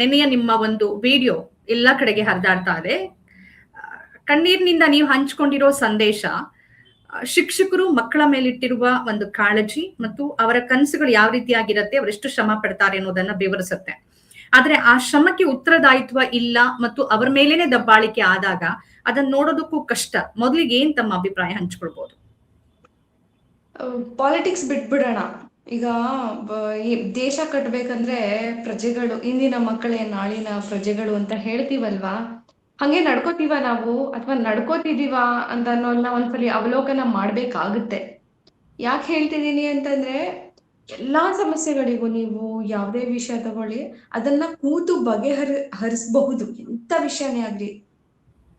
ನೆನೆಯ ನಿಮ್ಮ ಒಂದು ವಿಡಿಯೋ ಎಲ್ಲ ಕಡೆಗೆ ಹರಿದಾಡ್ತಾ ಇದೆ. ಕಣ್ಣೀರಿನಿಂದ ನೀವು ಹಂಚಿಕೊಂಡಿರೋ ಸಂದೇಶ ಶಿಕ್ಷಕರು ಮಕ್ಕಳ ಮೇಲಿಟ್ಟಿರುವ ಒಂದು ಕಾಳಜಿ ಮತ್ತು ಅವರ ಕನಸುಗಳು ಯಾವ ರೀತಿಯಾಗಿರುತ್ತೆ, ಅವರೆಷ್ಟು ಶ್ರಮ ಪಡ್ತಾರೆ ಅನ್ನೋದನ್ನ ವಿವರಿಸುತ್ತೆ. ಆದ್ರೆ ಆ ಶ್ರಮಕ್ಕೆ ಉತ್ತರದಾಯಿತ್ವ ಇಲ್ಲ ಮತ್ತು ಅವರ ಮೇಲೇನೆ ದಬ್ಬಾಳಿಕೆ ಆದಾಗ ಅದನ್ನ ನೋಡೋದಕ್ಕೂ ಕಷ್ಟ. ಮೊದಲಿಗೆ ಏನ್ ತಮ್ಮ ಅಭಿಪ್ರಾಯ ಹಂಚ್ಕೊಳ್ಬಹುದು? ಪಾಲಿಟಿಕ್ಸ್ ಬಿಟ್ಬಿಡೋಣ. ಈಗ ಈ ದೇಶ ಕಟ್ಬೇಕಂದ್ರೆ ಪ್ರಜೆಗಳು ಇಂದಿನ ಮಕ್ಕಳೇ ನಾಳಿನ ಪ್ರಜೆಗಳು ಅಂತ ಹೇಳ್ತೀವಲ್ವಾ, ಹಂಗೆ ನಡ್ಕೋತೀವ ನಾವು ಅಥವಾ ನಡ್ಕೋತಿದೀವ ಅಂತ ಅನ್ನೋದನ್ನ ಒಂದ್ಸಲಿ ಅವಲೋಕನ ಮಾಡ್ಬೇಕಾಗುತ್ತೆ. ಯಾಕೆ ಹೇಳ್ತಿದೀನಿ ಅಂತಂದ್ರೆ, ಎಲ್ಲಾ ಸಮಸ್ಯೆಗಳಿಗೂ ನೀವು ಯಾವುದೇ ವಿಷಯ ತಗೊಳ್ಳಿ, ಅದನ್ನ ಕೂತು ಹರಿಸಬಹುದು. ಎಂತ ವಿಷಯನೇ ಆಗ್ಲಿ,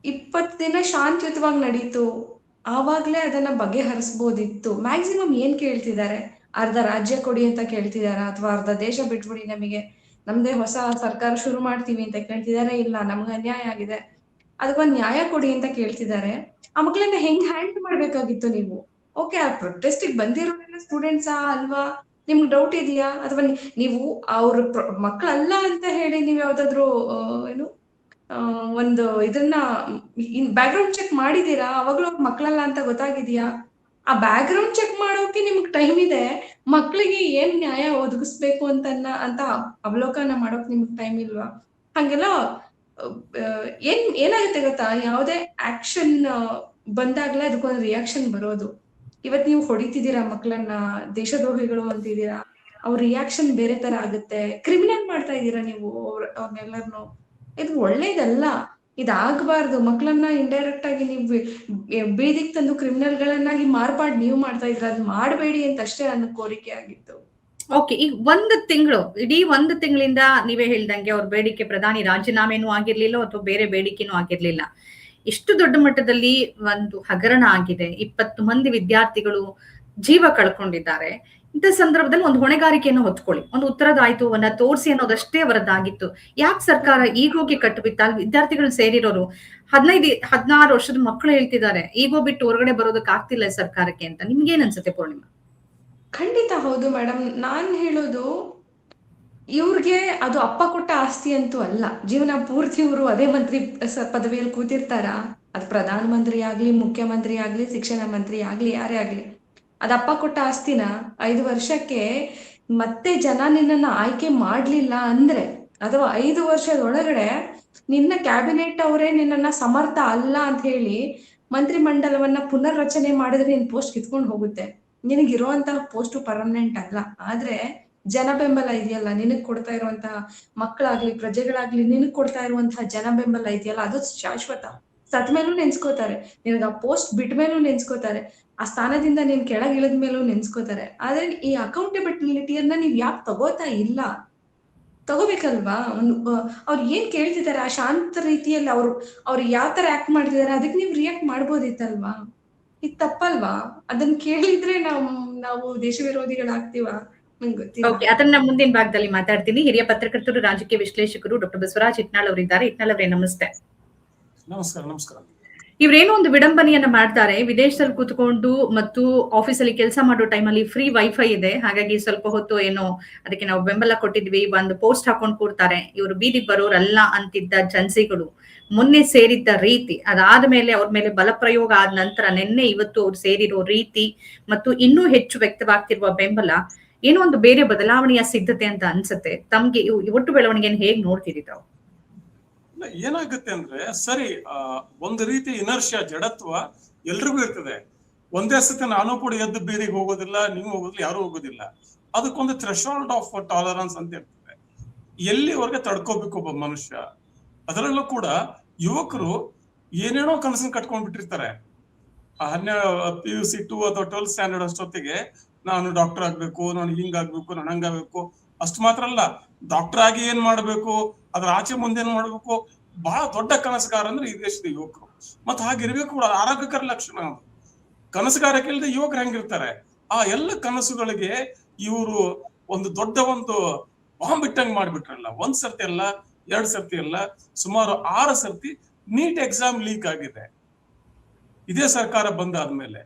20 ದಿನ ಶಾಂತಿಯುತವಾಗಿ ನಡೀತು, ಆವಾಗ್ಲೇ ಅದನ್ನ ಬಗೆಹರಿಸಬಹುದಿತ್ತು. ಮ್ಯಾಕ್ಸಿಮಮ್ ಏನ್ ಕೇಳ್ತಿದ್ದಾರೆ? ಅರ್ಧ ರಾಜ್ಯ ಕೊಡಿ ಅಂತ ಕೇಳ್ತಿದಾರ, ಅಥವಾ ಅರ್ಧ ದೇಶ ಬಿಟ್ಬಿಡಿ, ನಮಗೆ ನಮ್ದೇ ಹೊಸ ಸರ್ಕಾರ ಶುರು ಮಾಡ್ತೀವಿ ಅಂತ ಕೇಳ್ತಿದಾರೆ? ಇಲ್ಲ, ನಮ್ಗೆ ಅನ್ಯಾಯ ಆಗಿದೆ, ಅದಕ್ಕೊಂದ್ ನ್ಯಾಯ ಕೊಡಿ ಅಂತ ಕೇಳ್ತಿದ್ದಾರೆ. ಆ ಮಕ್ಳನ್ನ ಹೆಂಗ್ ಹ್ಯಾಂಡಲ್ ಮಾಡ್ಬೇಕಾಗಿತ್ತು ನೀವು? ಓಕೆ, ಆ ಪ್ರೊಟೆಸ್ಟಿಗೆ ಬಂದಿರೋರೆಲ್ಲ ಸ್ಟೂಡೆಂಟ್ಸಾ ಅಲ್ವಾ? ನಿಮ್ಗೆ ಡೌಟ್ ಇದೆಯಾ? ಅಥವಾ ನೀವು ಅವ್ರ ಮಕ್ಕಳಲ್ಲ ಅಂತ ಹೇಳಿ ನೀವ್ ಯಾವ್ದಾದ್ರು ಏನು ಒಂದು ಇದನ್ನ ಬ್ಯಾಕ್ ಗ್ರೌಂಡ್ ಚೆಕ್ ಮಾಡಿದೀರಾ? ಅವಾಗ್ಲೂ ಅವ್ರ ಮಕ್ಳಲ್ಲ ಅಂತ ಗೊತ್ತಾಗಿದ್ಯಾ? ಆ ಬ್ಯಾಕ್ ಗ್ರೌಂಡ್ ಚೆಕ್ ಮಾಡೋಕೆ ನಿಮ್ಗೆ ಟೈಮ್ ಇದೆ, ಮಕ್ಳಿಗೆ ಏನ್ ನ್ಯಾಯ ಒದಗಿಸ್ಬೇಕು ಅಂತ ಅವಲೋಕನ ಮಾಡೋಕ್ ನಿಮ್ಗೆ ಟೈಮ್ ಇಲ್ವಾ? ಹಂಗೆಲ್ಲ ಏನಾಗುತ್ತೆ ಗೊತ್ತಾ, ಯಾವುದೇ ಆಕ್ಷನ್ ಬಂದಾಗ್ಲೇ ಅದಕ್ಕೊಂದು ರಿಯಾಕ್ಷನ್ ಬರೋದು. ಇವತ್ ನೀವು ಹೊಡಿತಿದ್ದೀರಾ ಮಕ್ಳನ್ನ, ದೇಶದ್ರೋಹಿಗಳು ಅಂತಿದ್ದೀರಾ, ಅವ್ರ ರಿಯಾಕ್ಷನ್ ಬೇರೆ ತರ ಆಗುತ್ತೆ. ಕ್ರಿಮಿನಲ್ ಮಾಡ್ತಾ ಇದ್ದೀರಾ ನೀವು ಅವ್ರನ್ನೆಲ್ಲರನ್ನು. ಇದು ಒಳ್ಳೇದಲ್ಲ, ಇದಾಗಬಾರ್ದು. ಮಕ್ಳನ್ನ ಇಂಡೈರೆಕ್ಟ್ ಆಗಿ ನೀವು ಬೀದಿಗೆ ತಂದು ಕ್ರಿಮಿನಲ್ಗಳನ್ನಾಗಿ ಮಾರ್ಪಾಡು ನೀವು ಮಾಡ್ತಾ ಇದ್ರ, ಅದ್ ಮಾಡಬೇಡಿ ಅಂತ ಅಷ್ಟೇ ನನ್ನ ಕೋರಿಕೆ ಆಗಿತ್ತು. ಓಕೆ, ಈಗ ಇಡೀ ಒಂದು ತಿಂಗಳಿಂದ ನೀವೇ ಹೇಳ್ದಂಗೆ ಅವ್ರ ಬೇಡಿಕೆ ಪ್ರಧಾನಿ ರಾಜೀನಾಮೆನೂ ಆಗಿರ್ಲಿಲ್ಲ ಅಥವಾ ಬೇರೆ ಬೇಡಿಕೆನೂ ಆಗಿರ್ಲಿಲ್ಲ. ಇಷ್ಟು ದೊಡ್ಡ ಮಟ್ಟದಲ್ಲಿ ಒಂದು ಹಗರಣ ಆಗಿದೆ, 20 ಮಂದಿ ವಿದ್ಯಾರ್ಥಿಗಳು ಜೀವ ಕಳ್ಕೊಂಡಿದ್ದಾರೆ. ಇಂಥ ಸಂದರ್ಭದಲ್ಲಿ ಒಂದು ಹೊಣೆಗಾರಿಕೆಯನ್ನು ಹೊತ್ಕೊಳ್ಳಿ, ಒಂದು ಉತ್ತರದಾಯಿತ್ವವನ್ನ ತೋರಿಸಿ ಅನ್ನೋದಷ್ಟೇ ಅವರದ್ದಾಗಿತ್ತು. ಯಾಕೆ ಸರ್ಕಾರ ಈಗೋಗಿ ಕಟ್ಟುಬಿತ್ತ? ವಿದ್ಯಾರ್ಥಿಗಳು ಸೇರಿರೋರು 15-16 ವರ್ಷದ ಮಕ್ಕಳು ಹೇಳ್ತಿದ್ದಾರೆ ಈಗೋ ಬಿಟ್ಟು ಹೊರಗಡೆ ಬರೋದಕ್ಕೆ ಆಗ್ತಿಲ್ಲ ಸರ್ಕಾರಕ್ಕೆ ಅಂತ. ನಿಮ್ಗೇನ್ ಅನ್ಸುತ್ತೆ ಪೂರ್ಣಿಮಾ? ಖಂಡಿತ ಹೌದು ಮೇಡಮ್. ನಾನ್ ಹೇಳೋದು, ಇವ್ರಿಗೆ ಅದು ಅಪ್ಪ ಕೊಟ್ಟ ಆಸ್ತಿ ಅಂತೂ ಅಲ್ಲ. ಜೀವನ ಪೂರ್ತಿ ಇವರು ಅದೇ ಮಂತ್ರಿ ಪದವಿಯಲ್ಲಿ ಕೂತಿರ್ತಾರ? ಅದು ಪ್ರಧಾನ ಮಂತ್ರಿ ಆಗ್ಲಿ, ಮುಖ್ಯಮಂತ್ರಿ ಆಗ್ಲಿ, ಶಿಕ್ಷಣ ಮಂತ್ರಿ ಆಗ್ಲಿ, ಯಾರೇ ಆಗ್ಲಿ, ಅದಪ್ಪ ಕೊಟ್ಟ ಆಸ್ತಿನ 5 ವರ್ಷಕ್ಕೆ ಮತ್ತೆ ಜನ ನಿನ್ನನ್ನ ಆಯ್ಕೆ ಮಾಡ್ಲಿಲ್ಲ ಅಂದ್ರೆ, ಅಥವಾ 5 ವರ್ಷದೊಳಗಡೆ ನಿನ್ನ ಕ್ಯಾಬಿನೆಟ್ ಅವರೇ ನಿನ್ನನ್ನ ಸಮರ್ಥ ಅಲ್ಲ ಅಂತ ಹೇಳಿ ಮಂತ್ರಿ ಮಂಡಲವನ್ನ ಪುನರ್ ರಚನೆ ಮಾಡಿದ್ರೆ ನಿನ್ ಪೋಸ್ಟ್ ಕಿತ್ಕೊಂಡು ಹೋಗುತ್ತೆ. ನಿನಗಿರುವಂತಹ ಪೋಸ್ಟ್ ಪರ್ಮನೆಂಟ್ ಅಲ್ಲ. ಆದ್ರೆ ಜನ ಬೆಂಬಲ ಇದೆಯಲ್ಲ, ನಿನಗ್ ಕೊಡ್ತಾ ಇರುವಂತಹ ಮಕ್ಕಳಾಗ್ಲಿ, ಪ್ರಜೆಗಳಾಗ್ಲಿ, ನಿನಗ್ ಕೊಡ್ತಾ ಇರುವಂತಹ ಜನ ಬೆಂಬಲ ಇದೆಯಲ್ಲ, ಅದು ಶಾಶ್ವತ. ಸತ್ ಮೇಲೂ ನೆನ್ಸ್ಕೋತಾರೆ, ನಿನಗ ಆ ಪೋಸ್ಟ್ ಬಿಟ್ಟ ಮೇಲೂ ನೆನ್ಸ್ಕೋತಾರೆ, ಆ ಸ್ಥಾನದಿಂದ ನೀನ್ ಕೆಳಗ್ ಇಳಿದ ಮೇಲೂ ನೆನ್ಸ್ಕೋತಾರೆ. ಆದ್ರೆ ಈ ಅಕೌಂಟಬಿಲಿಟಿಯನ್ನ ನೀವ್ ಯಾಕೆ ತಗೋತಾ ಇಲ್ಲ? ತಗೋಬೇಕಲ್ವಾ? ಅವ್ರು ಏನ್ ಕೇಳ್ತಿದಾರೆ ಆ ಶಾಂತ ರೀತಿಯಲ್ಲಿ, ಅವ್ರು ಯಾವ ತರ ಆಕ್ಟ್ ಮಾಡ್ತಿದಾರೆ ಅದಕ್ಕೆ ನೀವ್ ರಿಯಾಕ್ಟ್ ಮಾಡ್ಬೋದಿತ್ತಲ್ವಾ? ಇದು ತಪ್ಪಲ್ವಾ? ಅದನ್ನ ಕೇಳಿದ್ರೆ ನಾವು ದೇಶ ವಿರೋಧಿಗಳಾಗ್ತೀವ? ನಂಗೆ ಗೊತ್ತಿಲ್ಲ. ಓಕೆ, ಅದನ್ನ ಮುಂದಿನ ಭಾಗದಲ್ಲಿ ಮಾತಾಡ್ತೀನಿ. ಹಿರಿಯ ಪತ್ರಕರ್ತರು, ರಾಜಕೀಯ ವಿಶ್ಲೇಷಕರು ಡಾಕ್ಟರ್ ಬಸವರಾಜ್ ಇಟ್ನಾಳ್ ಅವರಿದ್ದಾರೆ. ಇಟ್ನಾಳ್ ಅವರೇ, ನಮಸ್ತೆ. ನಮಸ್ಕಾರ. ಇವ್ರೇನೋ ಒಂದು ವಿಡಂಬನೆಯನ್ನ ಮಾಡ್ತಾರೆ. ವಿದೇಶದಲ್ಲಿ ಕೂತ್ಕೊಂಡು ಮತ್ತು ಆಫೀಸಲ್ಲಿ ಕೆಲಸ ಮಾಡೋ ಟೈಮಲ್ಲಿ ಫ್ರೀ ವೈಫೈ ಇದೆ, ಹಾಗಾಗಿ ಸ್ವಲ್ಪ ಹೊತ್ತು ಏನೋ ಅದಕ್ಕೆ ನಾವು ಬೆಂಬಲ ಕೊಟ್ಟಿದ್ವಿ, ಒಂದು ಪೋಸ್ಟ್ ಹಾಕೊಂಡು ಕೂರ್ತಾರೆ. ಇವರು ಬೀದಿಗೆ ಬರೋರಲ್ಲ ಅಂತಿದ್ದ ಜನ್ಸಿಗಳು ಮೊನ್ನೆ ಸೇರಿದ್ದ ರೀತಿ, ಅದಾದ ಮೇಲೆ ಅವ್ರ ಮೇಲೆ ಬಲಪ್ರಯೋಗ ಆದ ನಂತರ ನಿನ್ನೆ ಇವತ್ತು ಅವ್ರು ಸೇರಿರೋ ರೀತಿ ಮತ್ತು ಇನ್ನೂ ಹೆಚ್ಚು ವ್ಯಕ್ತವಾಗ್ತಿರುವ ಬೆಂಬಲ ಏನೋ ಒಂದು ಬೇರೆ ಬದಲಾವಣೆಯ ಸಿದ್ಧತೆ ಅಂತ ಅನ್ಸುತ್ತೆ. ತಮ್ಗೆ ಒಟ್ಟು ಬೆಳವಣಿಗೆಯನ್ನು ಹೇಗ್ ನೋಡ್ತಿದ್ದೀವಿ ತಾವು? ಏನಾಗುತ್ತೆ ಅಂದ್ರೆ, ಸರಿ, ಒಂದು ರೀತಿ ಇನರ್ಷಿಯಾ, ಜಡತ್ವ ಎಲ್ರಿಗೂ ಇರ್ತದೆ. ಒಂದೇ ಸತಿ ನಾನು ಕೂಡ ಎದ್ದು ಬೀದಿಗೆ ಹೋಗೋದಿಲ್ಲ, ನೀವು ಹೋಗೋದಿಲ್ಲ, ಯಾರು ಹೋಗೋದಿಲ್ಲ. ಅದಕ್ಕೊಂದು ಥ್ರೆಶೋಲ್ಡ್ ಆಫ್ ಟಾಲರೆನ್ಸ್ ಅಂತ ಇರ್ತದೆ, ಎಲ್ಲಿವರೆಗೆ ತಡ್ಕೋಬೇಕು ಒಬ್ಬ ಮನುಷ್ಯ. ಅದರಲ್ಲೂ ಕೂಡ ಯುವಕರು ಏನೇನೋ ಕನಸನ್ನು ಕಟ್ಕೊಂಡ್ ಬಿಟ್ಟಿರ್ತಾರೆ. 12 PUC ಅಥವಾ 12th ಸ್ಟ್ಯಾಂಡರ್ಡ್ ಅಷ್ಟೊತ್ತಿಗೆ ನಾನು ಡಾಕ್ಟರ್ ಆಗ್ಬೇಕು, ನಾನು ಹಿಂಗಾಗ್ಬೇಕು, ನಾನು ಹಂಗಾಗ್ಬೇಕು. ಅಷ್ಟು ಮಾತ್ರ ಅಲ್ಲ, ಡಾಕ್ಟರ್ ಆಗಿ ಏನ್ ಮಾಡ್ಬೇಕು, ಅದ್ರ ಆಚೆ ಮುಂದೆ ಏನ್ ಮಾಡ್ಬೇಕು, ಬಹಳ ದೊಡ್ಡ ಕನಸುಗಾರ ಅಂದ್ರೆ ಈ ದೇಶದ ಯುವಕರು. ಮತ್ ಹಾಗಿರ್ಬೇಕು ಕೂಡ, ಆರೋಗ್ಯಕರ ಲಕ್ಷಣ. ಕನಸುಗಾರಕ್ಕೆ ಇಲ್ಲದೆ ಯುವಕರು ಹೆಂಗಿರ್ತಾರೆ? ಆ ಎಲ್ಲ ಕನಸುಗಳಿಗೆ ಇವರು ಒಂದು ದೊಡ್ಡ ಒಂದು ಬಾಂಬ್ ಇಟ್ಟಂಗ್ ಮಾಡ್ಬಿಟ್ರಲ್ಲ. 1 ಸರ್ತಿ ಅಲ್ಲ, 2 ಸರ್ತಿ ಅಲ್ಲ, ಸುಮಾರು 6 ಸರ್ತಿ ನೀಟ್ ಎಕ್ಸಾಮ್ ಲೀಕ್ ಆಗಿದೆ ಇದೇ ಸರ್ಕಾರ ಬಂದಾದ್ಮೇಲೆ.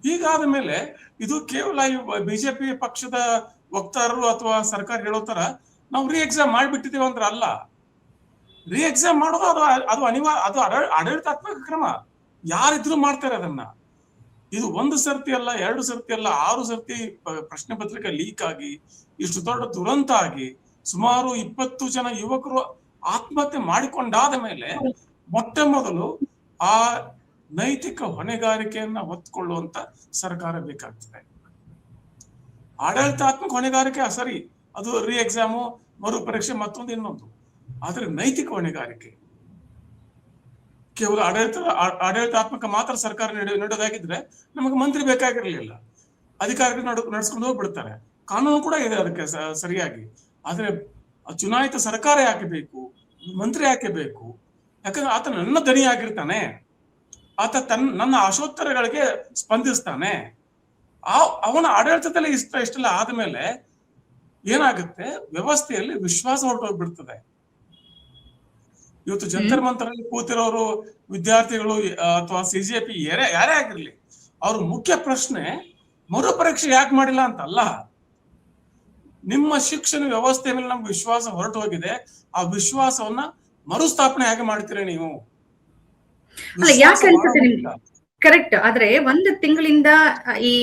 ಹೀಗಾದ ಮೇಲೆ ಇದು ಕೇವಲ ಬಿಜೆಪಿ ಪಕ್ಷದ ವಕ್ತಾರರು ಅಥವಾ ಸರ್ಕಾರ ಹೇಳೋ ತರ ನಾವು ರೀ ಎಕ್ಸಾಮ್ ಮಾಡಿಬಿಟ್ಟಿದ್ದೀವಿ ಅಂದ್ರೆ ಅಲ್ಲ. ರೀ ಎಕ್ಸಾಮ್ ಮಾಡೋದು ಅದು ಅನಿವಾರ್ಯ, ಅದು ಆಡಳಿತಾತ್ಮಕ ಕ್ರಮ. ಯಾರಿದ್ರು ಮಾಡ್ತಾರೆ ಅದನ್ನ. ಇದು 1 ಸರ್ತಿ ಅಲ್ಲ, 2 ಸರ್ತಿ ಅಲ್ಲ, 6 ಸರ್ತಿ ಪ್ರಶ್ನೆ ಪತ್ರಿಕೆ ಲೀಕ್ ಆಗಿ ಇಷ್ಟು ದೊಡ್ಡ ದುರಂತ ಆಗಿ ಸುಮಾರು 20 ಜನ ಯುವಕರು ಆತ್ಮಹತ್ಯೆ ಮಾಡಿಕೊಂಡಾದ ಮೇಲೆ ಮೊಟ್ಟ ಮೊದಲು ಆ ನೈತಿಕ ಹೊಣೆಗಾರಿಕೆಯನ್ನ ಹೊತ್ಕೊಳ್ಳುವಂತ ಸರ್ಕಾರ ಬೇಕಾಗ್ತದೆ. ಆಡಳಿತಾತ್ಮಕ ಹೊಣೆಗಾರಿಕೆ ಸರಿ, ಅದು ರೀ ಎಕ್ಸಾಮು, ಮರು ಪರೀಕ್ಷೆ, ಮತ್ತೊಂದು ಇನ್ನೊಂದು. ಆದ್ರೆ ನೈತಿಕ ಹೊಣೆಗಾರಿಕೆ ಕೇವಲ ಆಡಳಿತಾತ್ಮಕ ಮಾತ್ರ ಸರ್ಕಾರ ನಡೆಯೋದಾಗಿದ್ರೆ ನಮಗೆ ಮಂತ್ರಿ ಬೇಕಾಗಿರ್ಲಿಲ್ಲ. ಅಧಿಕಾರಿಗಳು ನಡ್ಸ್ಕೊಂಡು ಹೋಗ್ಬಿಡ್ತಾರೆ. ಕಾನೂನು ಕೂಡ ಇದೆ ಅದಕ್ಕೆ ಸರಿಯಾಗಿ. ಆದ್ರೆ ಚುನಾಯಿತ ಸರ್ಕಾರ ಯಾಕೆ ಬೇಕು, ಮಂತ್ರಿ ಯಾಕೆ ಬೇಕು? ಯಾಕಂದ್ರೆ ಆತ ನನ್ನ ದನಿ ಆಗಿರ್ತಾನೆ, ಆತ ನನ್ನ ಆಶೋತ್ತರಗಳಿಗೆ ಸ್ಪಂದಿಸ್ತಾನೆ. ಅವನ ಆಡಳಿತದಲ್ಲಿ ಇಷ್ಟೆಲ್ಲ ಆದ್ಮೇಲೆ ಏನಾಗುತ್ತೆ, ವ್ಯವಸ್ಥೆಯಲ್ಲಿ ವಿಶ್ವಾಸ ಹೊರಟೋಗ್ಬಿಡ್ತದೆ. ಇವತ್ತು ಜಂತರ್ ಮಂತರಲ್ಲಿ ಕೂತಿರೋರು ವಿದ್ಯಾರ್ಥಿಗಳು ಅಥವಾ ಸಿಜೆಪಿ ಯಾರೇ ಆಗಿರ್ಲಿ, ಅವ್ರ ಮುಖ್ಯ ಪ್ರಶ್ನೆ ಮರು ಪರೀಕ್ಷೆ ಯಾಕೆ ಮಾಡಿಲ್ಲ ಅಂತಲ್ಲ, ನಿಮ್ಮ ಶಿಕ್ಷಣ ವ್ಯವಸ್ಥೆ ಮೇಲೆ ನಮ್ಗೆ ವಿಶ್ವಾಸ ಹೊರಟು ಹೋಗಿದೆ, ಆ ವಿಶ್ವಾಸವನ್ನ ಮರುಸ್ಥಾಪನೆ ಹೇಗೆ ಮಾಡ್ತೀರಾ ನೀವು? ಕರೆಕ್ಟ್. ಆದ್ರೆ 1 ತಿಂಗಳಿಂದ ಈ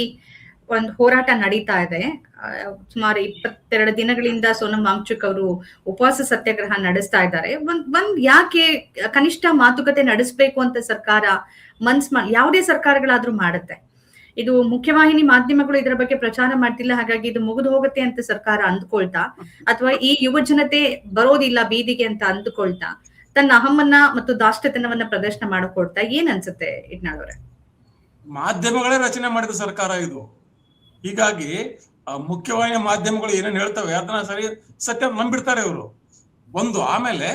ಒಂದು ಹೋರಾಟ ನಡೀತಾ ಇದೆ. ಸುಮಾರು 22 ದಿನಗಳಿಂದ ಸೋನಂ ವಾಂಗ್ಚುಕ್ ಅವರು ಉಪವಾಸ ಸತ್ಯಾಗ್ರಹ ನಡೆಸ್ತಾ ಇದ್ದಾರೆ. ಒಂದ್ ಯಾಕೆ ಕನಿಷ್ಠ ಮಾತುಕತೆ ನಡೆಸಬೇಕು ಅಂತ ಸರ್ಕಾರ ಯಾವುದೇ ಸರ್ಕಾರಗಳಾದ್ರೂ ಮಾಡುತ್ತೆ. ಇದು ಮುಖ್ಯವಾಹಿನಿ ಮಾಧ್ಯಮಗಳು ಇದರ ಬಗ್ಗೆ ಪ್ರಚಾರ ಮಾಡ್ತಿಲ್ಲ, ಹಾಗಾಗಿ ಇದು ಮುಗಿದು ಹೋಗುತ್ತೆ ಅಂತ ಸರ್ಕಾರ ಅಂದ್ಕೊಳ್ತಾ, ಅಥವಾ ಈ ಯುವ ಜನತೆ ಬರೋದಿಲ್ಲ ಬೀದಿಗೆ ಅಂತ ಅಂದ್ಕೊಳ್ತಾ ತನ್ನ ಅಹಮ್ಮನ್ನ ಮತ್ತು ದಾಷ್ಟ್ಯತನವನ್ನ ಪ್ರದರ್ಶನ ಮಾಡಿಕೊಡ್ತಾ, ಏನ್ ಅನ್ಸುತ್ತೆ ಇಟ್ನಾಳ್ ಅವರೇ? ಮಾಧ್ಯಮಗಳೇ ರಚನೆ ಮಾಡಿದ ಸರ್ಕಾರ ಇದು. ಹೀಗಾಗಿ ಮುಖ್ಯವಾಹಿನಿ ಮಾಧ್ಯಮಗಳು ಏನೇನು ಹೇಳ್ತವೆ ಅದನ್ನ ಸತ್ಯ ನಂಬಿಡ್ತಾರೆ ಇವರು. ಆಮೇಲೆ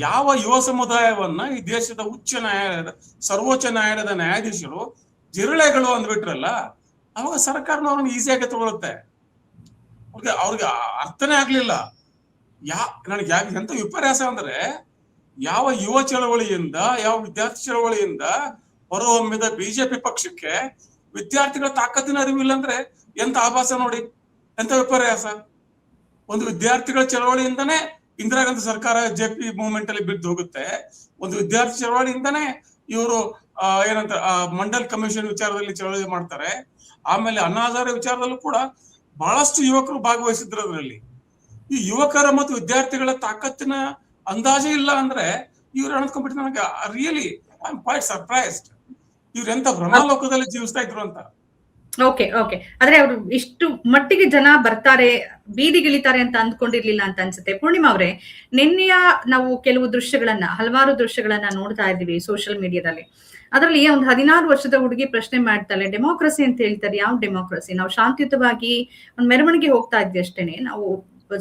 ಯಾವ ಯುವ ಸಮುದಾಯವನ್ನ ಈ ದೇಶದ ಸರ್ವೋಚ್ಚ ನ್ಯಾಯಾಲಯದ ನ್ಯಾಯಾಧೀಶರು ಜಿರಳೆಗಳು ಅಂದ್ಬಿಟ್ರಲ್ಲ, ಅವಾಗ ಸರ್ಕಾರನವ್ರನ್ನ ಈಸಿಯಾಗಿ ತಗೊಳುತ್ತೆ. ಅವ್ರಿಗೆ ಅರ್ಥನೇ ಆಗ್ಲಿಲ್ಲ. ನನಗೆ ಎಂತ ವಿಪರ್ಯಾಸ ಅಂದ್ರೆ, ಯಾವ ಯುವ ಚಳವಳಿಯಿಂದ, ಯಾವ ವಿದ್ಯಾರ್ಥಿ ಚಳವಳಿಯಿಂದ ಹೊರಹೊಮ್ಮಿದ ಬಿಜೆಪಿ ಪಕ್ಷಕ್ಕೆ ವಿದ್ಯಾರ್ಥಿಗಳ ತಾಕತ್ತಿನ ಅರಿವಿಲ್ಲ ಅಂದ್ರೆ ಎಂತ ಆಭಾಸ ನೋಡಿ, ಎಂತ ವಿಪರ್ಯಾಸ. ಒಂದು ವಿದ್ಯಾರ್ಥಿಗಳ ಚಳವಳಿಯಿಂದನೇ ಇಂದಿರಾ ಗಾಂಧಿ ಸರ್ಕಾರ ಜೆಪಿ ಮೂವ್ಮೆಂಟ್ ಅಲ್ಲಿ ಬಿದ್ದು ಹೋಗುತ್ತೆ. ಒಂದು ವಿದ್ಯಾರ್ಥಿ ಚಳವಳಿಯಿಂದನೇ ಇವರು ಏನಂತ ಮಂಡಲ್ ಕಮಿಷನ್ ವಿಚಾರದಲ್ಲಿ ಚಳವಳಿ ಮಾಡ್ತಾರೆ. ಆಮೇಲೆ ಅಣ್ಣಾ ಹಜಾರೆ ವಿಚಾರದಲ್ಲೂ ಕೂಡ ಬಹಳಷ್ಟು ಯುವಕರು ಭಾಗವಹಿಸಿದ್ರು ಅದರಲ್ಲಿ. ಈ ಯುವಕರ ಮತ್ತು ವಿದ್ಯಾರ್ಥಿಗಳ ತಾಕತ್ತಿನ ಅಂದಾಜೇ ಇಲ್ಲ ಅಂದ್ರೆ ಇವ್ರು ಅನ್ಕೊಂಡ್ಬಿಟ್ಟು ನನಗೆ really I am quite surprised. ಇವ್ರು ಎಂತ ಭ್ರಮಾಲೋಕದಲ್ಲಿ ಜೀವಿಸ್ತಾ ಇದ್ರು ಅಂತ. ಓಕೆ. ಆದ್ರೆ ಅವರು ಇಷ್ಟು ಮಟ್ಟಿಗೆ ಜನ ಬರ್ತಾರೆ, ಬೀದಿಗಿಳಿತಾರೆ ಅಂತ ಅಂದ್ಕೊಂಡಿರ್ಲಿಲ್ಲ ಅಂತ ಅನ್ಸುತ್ತೆ. ಪೂರ್ಣಿಮಾ ಅವರೇ, ನಿನ್ನೆಯ ನಾವು ಕೆಲವು ಹಲವಾರು ದೃಶ್ಯಗಳನ್ನ ನೋಡ್ತಾ ಇದ್ದೀವಿ ಸೋಷಿಯಲ್ ಮೀಡಿಯಾದಲ್ಲಿ. ಅದರಲ್ಲಿ ಒಂದು 16 ವರ್ಷದ ಹುಡುಗಿ ಪ್ರಶ್ನೆ ಮಾಡ್ತಾಳೆ, ಡೆಮೋಕ್ರಸಿ ಅಂತ ಹೇಳ್ತಾರೆ, ಯಾವ ಡೆಮೋಕ್ರಸಿ? ನಾವು ಶಾಂತಿಯುತವಾಗಿ ಒಂದು ಮೆರವಣಿಗೆ ಹೋಗ್ತಾ ಇದ್ವಿ ಅಷ್ಟೇನೆ, ನಾವು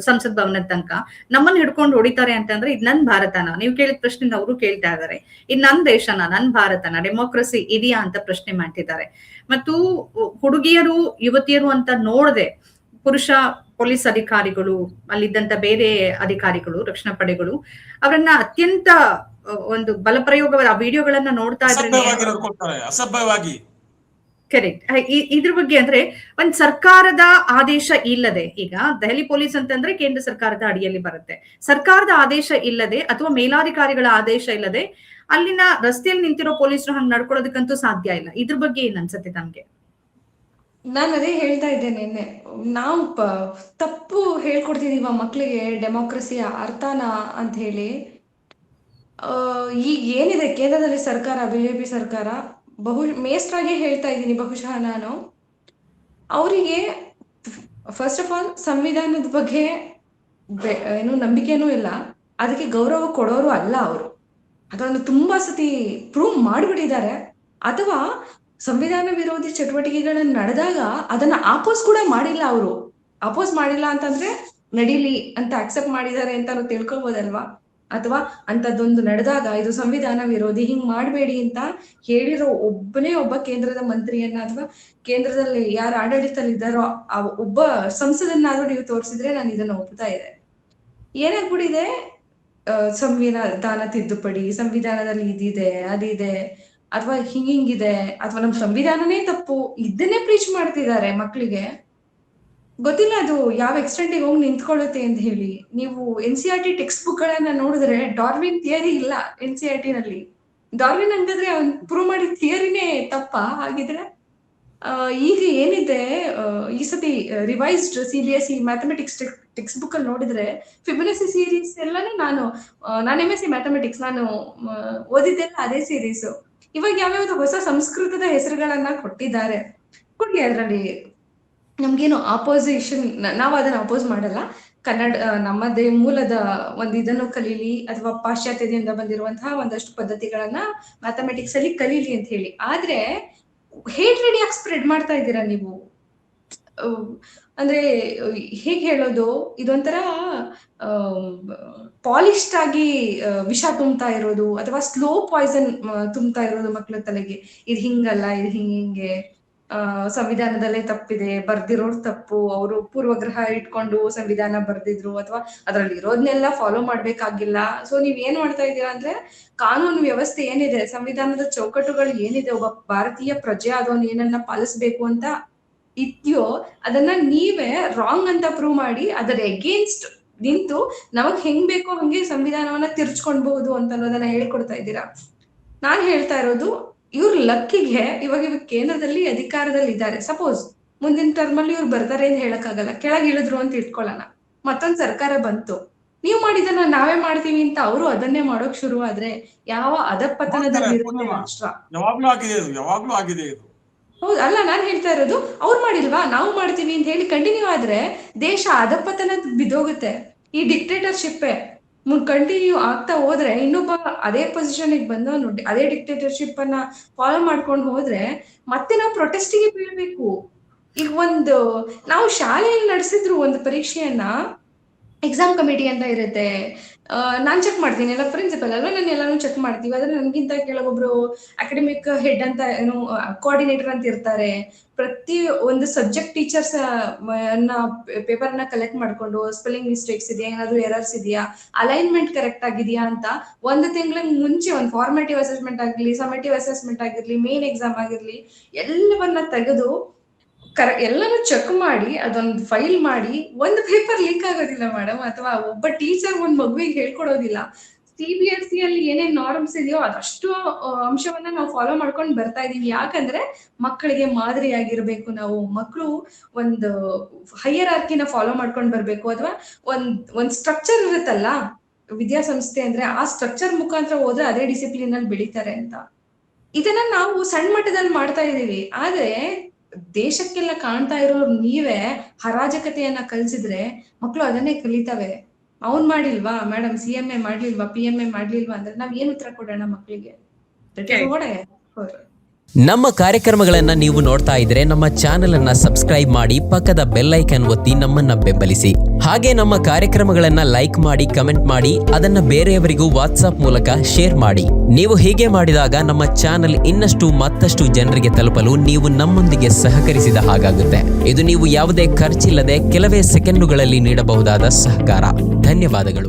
ಸಂಸತ್ ಭವನದ ತನಕ. ನಮ್ಮನ್ನ ಹಿಡ್ಕೊಂಡು ಹೊಡಿತಾರೆ ಅಂತಂದ್ರೆ ಇದು ನನ್ ಭಾರತನ? ನೀವು ಕೇಳಿದ ಪ್ರಶ್ನೆ ಅವರು ಕೇಳ್ತಾ ಇದಾರೆ, ಇದು ನನ್ ದೇಶನ, ನನ್ ಭಾರತನ, ಡೆಮೋಕ್ರಸಿ ಇದೆಯಾ ಅಂತ ಪ್ರಶ್ನೆ ಮಾಡ್ತಿದ್ದಾರೆ. ಮತ್ತು ಹುಡುಗಿಯರು ಯುವತಿಯರು ಅಂತ ನೋಡದೆ ಪುರುಷ ಪೊಲೀಸ್ ಅಧಿಕಾರಿಗಳು, ಅಲ್ಲಿದ್ದಂತ ಬೇರೆ ಅಧಿಕಾರಿಗಳು, ರಕ್ಷಣಾ ಪಡೆಗಳು ಅವರನ್ನ ಅತ್ಯಂತ ಒಂದು ಬಲಪ್ರಯೋಗವಾದ ವಿಡಿಯೋಗಳನ್ನ ನೋಡ್ತಾ ಇದ್ರೆ ಅಸಭ್ಯವಾಗಿ. ಕರೆಕ್ಟ್. ಇದ್ರ ಬಗ್ಗೆ ಅಂದ್ರೆ ಒಂದ್ ಸರ್ಕಾರದ ಆದೇಶ ಇಲ್ಲದೆ, ಈಗ ದೆಹಲಿ ಪೊಲೀಸ್ ಅಂತಂದ್ರೆ ಕೇಂದ್ರ ಸರ್ಕಾರದ ಅಡಿಯಲ್ಲಿ ಬರುತ್ತೆ, ಸರ್ಕಾರದ ಆದೇಶ ಇಲ್ಲದೆ ಅಥವಾ ಮೇಲಾಧಿಕಾರಿಗಳ ಆದೇಶ ಇಲ್ಲದೆ ಅಲ್ಲಿನ ರಸ್ತೆಯಲ್ಲಿ ನಿಂತಿರೋ ಪೊಲೀಸರು ಹಂಗ್ ನಡ್ಕೊಳ್ಳೋದಕ್ಕಂತೂ ಸಾಧ್ಯ ಇಲ್ಲ. ಇದ್ರ ಬಗ್ಗೆ ಏನ್ ಅನ್ಸುತ್ತೆ ತಮ್ಗೆ? ನಾನು ಅದೇ ಹೇಳ್ತಾ ಇದ್ದೇನೆ, ನಾವು ತಪ್ಪು ಹೇಳ್ಕೊಡ್ತಿದೀವ ಮಕ್ಳಿಗೆ ಡೆಮೋಕ್ರಸಿಯ ಅರ್ಥನ ಅಂತ ಹೇಳಿ. ಈಗ ಏನಿದೆ ಕೇಂದ್ರದಲ್ಲಿ ಸರ್ಕಾರ, ಬಿಜೆಪಿ ಸರ್ಕಾರ, ಮೇಸ್ಟ್ರಾಗಿ ಹೇಳ್ತಾ ಇದ್ದೀನಿ ಬಹುಶಃ ನಾನು, ಅವರಿಗೆ ಫಸ್ಟ್ ಆಫ್ ಆಲ್ ಸಂವಿಧಾನದ ಬಗ್ಗೆ ಏನು ನಂಬಿಕೆನೂ ಇಲ್ಲ, ಅದಕ್ಕೆ ಗೌರವ ಕೊಡೋರು ಅಲ್ಲ ಅವರು. ಅದನ್ನು ತುಂಬಾ ಸತಿ ಪ್ರೂವ್ ಮಾಡಿಬಿಟ್ಟಿದ್ದಾರೆ. ಅಥವಾ ಸಂವಿಧಾನ ವಿರೋಧಿ ಚಟುವಟಿಕೆಗಳನ್ನ ನಡೆದಾಗ ಅದನ್ನ ಆಪೋಸ್ ಕೂಡ ಮಾಡಿಲ್ಲ ಅವರು. ಅಪೋಸ್ ಮಾಡಿಲ್ಲ ಅಂತಂದ್ರೆ ನಡೀಲಿ ಅಂತ ಅಕ್ಸೆಪ್ಟ್ ಮಾಡಿದ್ದಾರೆ ಅಂತ ನಾವು ತಿಳ್ಕೊಬೋದಲ್ವಾ? ಅಥವಾ ಅಂತದೊಂದು ನಡೆದಾಗ ಇದು ಸಂವಿಧಾನ ವಿರೋಧಿ, ಹಿಂಗ್ ಮಾಡಬೇಡಿ ಅಂತ ಹೇಳಿರೋ ಒಬ್ಬ ಕೇಂದ್ರದ ಮಂತ್ರಿಯನ್ನ ಅಥವಾ ಕೇಂದ್ರದಲ್ಲಿ ಯಾರು ಆಡಳಿತದಲ್ಲಿ ಇದ್ದಾರೋ ಆ ಒಬ್ಬ ಸಂಸದನ್ನಾದ್ರೂ ನೀವು ತೋರಿಸಿದ್ರೆ ನಾನು ಇದನ್ನ ಒಪ್ತಾ ಇದೆ. ಏನಾಗ್ಬಿಟ್ಟಿದೆ, ಸಂವಿಧಾನ ತಿದ್ದುಪಡಿ, ಸಂವಿಧಾನದಲ್ಲಿ ಇದಿದೆ ಅದಿದೆ, ಅಥವಾ ಹಿಂಗಿದೆ, ಅಥವಾ ನಮ್ ಸಂವಿಧಾನನೇ ತಪ್ಪು, ಇದನ್ನೇ ಪ್ರೀಚ್ ಮಾಡ್ತಿದ್ದಾರೆ ಮಕ್ಳಿಗೆ. ಗೊತ್ತಿಲ್ಲ ಅದು ಯಾವ ಎಕ್ಸ್ಟೆಂಟಿಗೆ ಹೋಗಿ ನಿಂತ್ಕೊಳ್ಳುತ್ತೆ ಅಂತ ಹೇಳಿ. ನೀವು NCERT ಟೆಕ್ಸ್ಟ್ ಬುಕ್ ಗಳನ್ನ ನೋಡಿದ್ರೆ ಡಾರ್ವಿನ್ ಥಿಯರಿ ಇಲ್ಲ NCERT ನಲ್ಲಿ. ಡಾರ್ವಿನ್ ಅಂತಂದ್ರೆ ಅವ್ನು ಪ್ರೂವ್ ಮಾಡಿದ ಥಿಯರಿನೇ ತಪ್ಪಾ ಹಾಗಿದ್ರೆ? ಈಗ ಏನಿದೆ ಈ ಸತಿ revised CBSE mathematics text book ಅಲ್ಲಿ ನೋಡಿದ್ರೆ ಫಿಬೊನಾಸಿ ಸೀರೀಸ್ ಎಲ್ಲಾನು ನಾನು MSc ಮ್ಯಾಥಮೆಟಿಕ್ಸ್ ನಾನು ಓದಿದ್ದೆಲ್ಲ ಅದೇ ಸೀರೀಸ್. ಇವಾಗ ಯಾವ್ಯಾವ್ದು ಹೊಸ ಸಂಸ್ಕೃತದ ಹೆಸರುಗಳನ್ನ ಕೊಟ್ಟಿದ್ದಾರೆ. ಕೊಡ್ಲಿ, ಅದ್ರಲ್ಲಿ ನಮ್ಗೇನು ಆಪೋಸಿಷನ್, ನಾವು ಅದನ್ನ ಅಪೋಸ್ ಮಾಡಲ್ಲ. ಕನ್ನಡ ನಮ್ಮದೇ ಮೂಲದ ಒಂದು ಇದನ್ನು ಕಲೀಲಿ ಅಥವಾ ಪಾಶ್ಚಾತ್ಯದಿಂದ ಬಂದಿರುವಂತಹ ಒಂದಷ್ಟು ಪದ್ಧತಿಗಳನ್ನ ಮ್ಯಾಥಮೆಟಿಕ್ಸ್ ಅಲ್ಲಿ ಕಲೀಲಿ ಅಂತ ಹೇಳಿ. ಆದ್ರೆ ಹೇಟ್ರೆಡ್ ಯಾಕೆ ಸ್ಪ್ರೆಡ್ ಮಾಡ್ತಾ ಇದ್ದೀರಾ ನೀವು? ಅಂದ್ರೆ ಹೇಗ್ ಹೇಳೋದು, ಇದೊಂಥರ ಪಾಲಿಶ್ಡ್ ಆಗಿ ವಿಷ ತುಂಬ್ತಾ ಇರೋದು ಅಥವಾ ಸ್ಲೋ ಪಾಯ್ಸನ್ ತುಂಬ್ತಾ ಇರೋದು ಮಕ್ಳ ತಲೆಗೆ. ಇದು ಹಿಂಗಲ್ಲ, ಇದು ಹಿಂಗೆ ಸಂವಿಧಾನದಲ್ಲೇ ತಪ್ಪಿದೆ, ಬರ್ದಿರೋರು ತಪ್ಪು, ಅವರು ಪೂರ್ವಗ್ರಹ ಇಟ್ಕೊಂಡು ಸಂವಿಧಾನ ಬರ್ದಿದ್ರು ಅಥವಾ ಅದ್ರಲ್ಲಿ ಇರೋದ್ನೆಲ್ಲ ಫಾಲೋ ಮಾಡ್ಬೇಕಾಗಿಲ್ಲ. ಸೊ ನೀವ್ ಏನ್ ಮಾಡ್ತಾ ಇದ್ದೀರಾ ಅಂದ್ರೆ, ಕಾನೂನು ವ್ಯವಸ್ಥೆ ಏನಿದೆ, ಸಂವಿಧಾನದ ಚೌಕಟ್ಟುಗಳು ಏನಿದೆ, ಒಬ್ಬ ಭಾರತೀಯ ಪ್ರಜೆ ಆದವನು ಏನನ್ನ ಪಾಲಿಸ್ಬೇಕು ಅಂತ ಇದೆಯೋ ಅದನ್ನ ನೀವೇ ರಾಂಗ್ ಅಂತ ಪ್ರೂವ್ ಮಾಡಿ ಅದರ ಎಗೇನ್ಸ್ಟ್ ನಿಂತು ನಮಗ್ ಹೆಂಗ್ ಬೇಕೋ ಹಂಗೆ ಸಂವಿಧಾನವನ್ನ ತಿರ್ಚ್ಕೊಳ್ಬಹುದು ಅಂತ ಅನ್ನೋದನ್ನ ಹೇಳ್ಕೊಡ್ತಾ ಇದ್ದೀರಾ. ನಾನ್ ಹೇಳ್ತಾ ಇರೋದು, ಇವ್ರ ಲಕ್ಕಿಗೆ ಇವಾಗ ಕೇಂದ್ರದಲ್ಲಿ ಅಧಿಕಾರದಲ್ಲಿ ಇದ್ದಾರೆ. ಸಪೋಸ್ ಮುಂದಿನ ಟರ್ಮ್ ಅಲ್ಲಿ ಇವ್ರು ಬರ್ತಾರೆ ಅಂತ ಹೇಳಕ್ಕಾಗಲ್ಲ, ಕೆಳಗೆ ಇಳಿದ್ರು ಅಂತ ಇಟ್ಕೊಳ್ಳೋಣ, ಮತ್ತೊಂದ್ ಸರ್ಕಾರ ಬಂತು, ನೀವು ಮಾಡಿದನ್ನ ನಾವೇ ಮಾಡ್ತೀವಿ ಅಂತ ಅವರು ಅದನ್ನೇ ಮಾಡೋಕ್ ಶುರು ಆದ್ರೆ ಯಾವ ಅಧಪತನದಲ್ಲಿ ಇರುತ್ತೆ ರಾಷ್ಟ್ರ? ಯಾವಾಗ್ಲೂ ಆಗಿದೆ ಇದು. ಹೌದು, ಅಲ್ಲ ನಾನ್ ಹೇಳ್ತಾ ಇರೋದು, ಅವ್ರು ಮಾಡಿಲ್ವಾ ನಾವು ಮಾಡ್ತೀವಿ ಅಂತ ಹೇಳಿ ಕಂಟಿನ್ಯೂ ಆದ್ರೆ ದೇಶ ಅಧಪತನ ಬಿದ್ದೋಗುತ್ತೆ. ಈ ಡಿಕ್ಟೇಟರ್ಶಿಪ್ ಕಂಟಿನ್ಯೂ ಆಗ್ತಾ ಹೋದ್ರೆ ಇನ್ನೊಬ್ಬ ಅದೇ ಪೊಸಿಷನ್ ಬಂದವನು ಅದೇ ಡಿಕ್ಟೇಟರ್ಶಿಪ್ ಅನ್ನ ಫಾಲೋ ಮಾಡ್ಕೊಂಡು ಹೋದ್ರೆ ಮತ್ತೆ ನಾವು ಪ್ರೊಟೆಸ್ಟಿಗೆ ಬೀಳ್ಬೇಕು. ಈಗ ನಾವು ಶಾಲೆಯಲ್ಲಿ ನಡೆಸಿದ್ರು ಒಂದು ಪರೀಕ್ಷೆಯನ್ನ, ಎಕ್ಸಾಮ್ ಕಮಿಟಿ ಅಂತ ಇರುತ್ತೆ, ನಾನ್ ಚೆಕ್ ಮಾಡ್ತೀನಿ, ಎಲ್ಲ ಪ್ರಿನ್ಸಿಪಲ್ ಅಲ್ವಾ, ನಾನು ಎಲ್ಲಾನು ಚೆಕ್ ಮಾಡ್ತೀವಿ. ಆದ್ರೆ ನನ್ಗಿಂತ ಕೆಲವೊಬ್ರು ಅಕಾಡೆಮಿಕ್ ಹೆಡ್ ಅಂತ ಏನು ಕೋಆರ್ಡಿನೇಟರ್ ಅಂತ ಇರ್ತಾರೆ. ಪ್ರತಿ ಒಂದು ಸಬ್ಜೆಕ್ಟ್ ಟೀಚರ್ಸ್ ಪೇಪರ್ ನ ಕಲೆಕ್ಟ್ ಮಾಡ್ಕೊಂಡು ಸ್ಪೆಲ್ಲಿಂಗ್ ಮಿಸ್ಟೇಕ್ಸ್ ಇದೆಯಾ, ಏನಾದ್ರು ಎರರ್ಸ್ ಇದೆಯಾ, ಅಲೈನ್ಮೆಂಟ್ ಕರೆಕ್ಟ್ ಆಗಿದೆಯಾ ಅಂತ ಒಂದು ತಿಂಗಳ ಮುಂಚೆ ಒಂದು ಫಾರ್ಮೇಟಿವ್ ಅಸೆಸ್ಮೆಂಟ್ ಆಗಿರ್ಲಿ, ಸಮೇಟಿವ್ ಅಸೆಸ್ಮೆಂಟ್ ಆಗಿರ್ಲಿ, ಮೇನ್ ಎಕ್ಸಾಮ್ ಆಗಿರ್ಲಿ, ಎಲ್ಲವನ್ನ ತೆಗೆದು ಎಲ್ಲಾನು ಚೆಕ್ ಮಾಡಿ ಅದೊಂದು ಫೈಲ್ ಮಾಡಿ. ಒಂದು ಪೇಪರ್ ಲೀಕ್ ಆಗೋದಿಲ್ಲ ಮೇಡಮ್, ಅಥವಾ ಒಬ್ಬ ಟೀಚರ್ ಒಂದ್ ಮಗುವಿಗೆ ಹೇಳ್ಕೊಡೋದಿಲ್ಲ. CBSE ಅಲ್ಲಿ ಏನೇನ್ ನಾರ್ಮ್ಸ್ ಇದೆಯೋ ಅದಷ್ಟು ಅಂಶವನ್ನ ನಾವು ಫಾಲೋ ಮಾಡ್ಕೊಂಡು ಬರ್ತಾ ಇದೀವಿ. ಯಾಕಂದ್ರೆ ಮಕ್ಕಳಿಗೆ ಮಾದರಿಯಾಗಿರ್ಬೇಕು ನಾವು. ಮಕ್ಕಳು ಒಂದು ಹೈಯರಾರ್ಕಿನ ಫಾಲೋ ಮಾಡ್ಕೊಂಡು ಬರ್ಬೇಕು, ಅಥವಾ ಒಂದ್ ಸ್ಟ್ರಕ್ಚರ್ ಇರುತ್ತಲ್ಲ ವಿದ್ಯಾಸಂಸ್ಥೆ ಅಂದ್ರೆ, ಆ ಸ್ಟ್ರಕ್ಚರ್ ಮುಖಾಂತರ ಹೋದ್ರೆ ಅದೇ ಡಿಸಿಪ್ಲಿನ್ ಅಲ್ಲಿ ಬೆಳಿತಾರೆ ಅಂತ. ಇದನ್ನ ನಾವು ಸಣ್ಣ ಮಟ್ಟದಲ್ಲಿ ಮಾಡ್ತಾ ಇದೀವಿ. ಆದ್ರೆ ದೇಶಕ್ಕೆಲ್ಲ ಕಾಣ್ತಾ ಇರೋರು ನೀವೇ ಹರಾಜಕತೆಯನ್ನ ಕಲ್ಸಿದ್ರೆ ಮಕ್ಳು ಅದನ್ನೇ ಕಲಿತಾವೆ. ಅವ್ನ್ ಮಾಡಿಲ್ವಾ ಮೇಡಮ್, CMA ಮಾಡ್ಲಿಲ್ವಾ, PMA ಮಾಡ್ಲಿಲ್ವಾ ಅಂದ್ರೆ ನಾವ್ ಏನ್ ಉತ್ತರ ಕೊಡೋಣ ಮಕ್ಳಿಗೆ? ನಮ್ಮ ಕಾರ್ಯಕ್ರಮಗಳನ್ನ ನೀವು ನೋಡ್ತಾ ಇದ್ರೆ ನಮ್ಮ ಚಾನೆಲ್ ಅನ್ನ ಸಬ್ಸ್ಕ್ರೈಬ್ ಮಾಡಿ, ಪಕ್ಕದ ಬೆಲ್ ಐಕಾನ್ ಒತ್ತಿ ನಮ್ಮನ್ನ ಬೆಂಬಲಿಸಿ. ಹಾಗೆ ನಮ್ಮ ಕಾರ್ಯಕ್ರಮಗಳನ್ನ ಲೈಕ್ ಮಾಡಿ, ಕಮೆಂಟ್ ಮಾಡಿ, ಅದನ್ನ ಬೇರೆಯವರಿಗೂ ವಾಟ್ಸ್ಆಪ್ ಮೂಲಕ ಶೇರ್ ಮಾಡಿ. ನೀವು ಹೀಗೆ ಮಾಡಿದಾಗ ನಮ್ಮ ಚಾನೆಲ್ ಇನ್ನಷ್ಟು ಮತ್ತಷ್ಟು ಜನರಿಗೆ ತಲುಪಲು ನೀವು ನಮ್ಮೊಂದಿಗೆ ಸಹಕರಿಸಿದ ಹಾಗಾಗುತ್ತೆ. ಇದು ನೀವು ಯಾವುದೇ ಖರ್ಚಿಲ್ಲದೆ ಕೆಲವೇ ಸೆಕೆಂಡುಗಳಲ್ಲಿ ನೀಡಬಹುದಾದ ಸಹಕಾರ. ಧನ್ಯವಾದಗಳು.